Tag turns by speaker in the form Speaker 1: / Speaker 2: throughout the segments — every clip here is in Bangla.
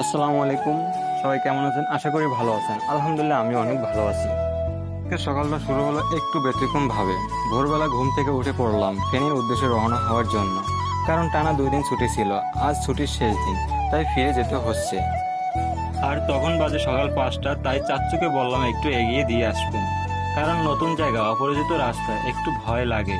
Speaker 1: আসসালামু আলাইকুম। সবাই কেমন আছেন? আশা করি ভালো আছেন। আলহামদুলিল্লাহ আমি অনেক ভালো আছি। আজকে সকালটা শুরু হলো একটু ব্যতিক্রম ভাবে। ভোরবেলা ঘুম থেকে উঠে পড়লাম ফেনীর উদ্দেশ্যে রওনা হওয়ার জন্য। কারণ টানা 2 দিন ছুটি ছিল, আজ ছুটির শেষ দিন, তাই ফিরে যেতে হচ্ছে। আর তখন বাজে সকাল 5টা, তাই চাচ্চুকে বললাম একটু এগিয়ে দিয়ে আসবেন। কারণ নতুন জায়গা, অপরিচিত রাস্তা, একটু ভয় লাগে।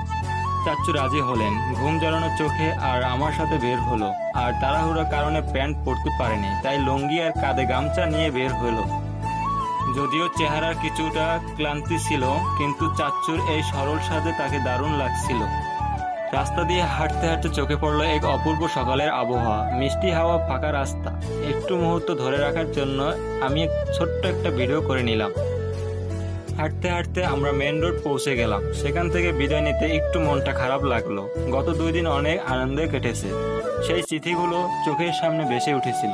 Speaker 1: চাচ্চু রাজি হলেন, ঘুম জড়ানো চোখে আর আমার সাথে বের হলো। আর তাড়াহুড়োর কারণে প্যান্ট পরতে পারেনি, তাই লুঙ্গি আর কাঁধে গামছা নিয়ে বের হলো। যদিও চেহারার কিছুটা ক্লান্তি ছিল, কিন্তু চাচ্চুর এই সরল সাজে তাকে দারুণ লাগছিল। রাস্তা দিয়ে হাঁটতে হাঁটতে চোখে পড়লো এক অপূর্ব সকালের আবহাওয়া, মিষ্টি হাওয়া, ফাঁকা রাস্তা। একটু মুহূর্ত ধরে রাখার জন্য আমি ছোট্ট একটা ভিডিও করে নিলাম। হাঁটতে হাঁটতে আমরা মেন রোড পৌঁছে গেলাম। সেখান থেকে বিদায় নিতে একটু মনটা খারাপ লাগলো। গত 2 দিন অনেক আনন্দে কেটেছে, সেই স্মৃতিগুলো চোখের সামনে ভেসে উঠেছিল।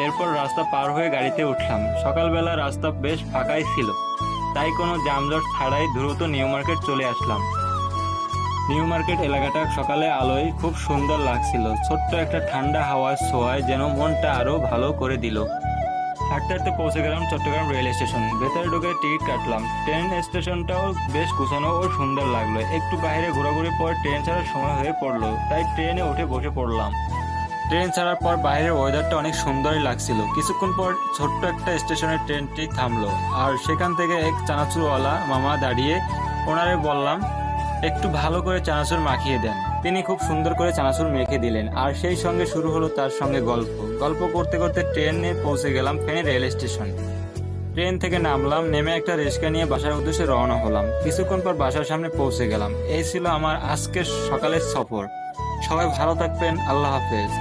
Speaker 1: এরপর রাস্তা পার হয়ে গাড়িতে উঠলাম। সকালবেলা রাস্তা বেশ ফাঁকাই ছিল, তাই কোনো যানজট ছাড়াই দ্রুত নিউ মার্কেট চলে আসলাম। নিউ মার্কেট এলাকাটা সকালে আলোয় খুব সুন্দর লাগছিল। ছোট্ট একটা ঠান্ডা হাওয়ার ছোঁয়ায় যেন মনটা আরো ভালো করে দিল। হাঁটতে হাঁটতে পৌঁছে গেলাম চট্টগ্রাম রেল স্টেশন। ভেতরে ঢুকে টিকিট কাটলাম। ট্রেন স্টেশনটাও বেশ গুছানো ও সুন্দর লাগলো। একটু বাইরে ঘোরাঘুরির পর ট্রেন ছাড়ার সময় হয়ে পড়লো, তাই ট্রেনে উঠে বসে পড়লাম। ট্রেন ছাড়ার পর বাইরের ওয়েদারটা অনেক সুন্দরই লাগছিল। কিছুক্ষণ পর ছোট্ট একটা স্টেশনে ট্রেনটি থামলো, আর সেখান থেকে এক চানাচুরওয়ালা মামা দাঁড়িয়ে। ওনারে বললাম একটু ভালো করে চানাচুর মাখিয়ে দেন। তিনি খুব সুন্দর করে চানাচুর মেখে দিলেন, আর সেই সঙ্গে শুরু হলো তার সঙ্গে গল্প। গল্প করতে করতে ট্রেনে পৌঁছে গেলাম ফেনী রেল স্টেশন। ট্রেন থেকে নামলাম, নেমে একটা রিক্সা নিয়ে বাসার উদ্দেশ্যে রওনা হলাম। কিছুক্ষণ পর বাসার সামনে পৌঁছে গেলাম। এই ছিল আমার আজকের সকালের সফর। সবাই ভালো থাকবেন। আল্লাহ হাফেজ।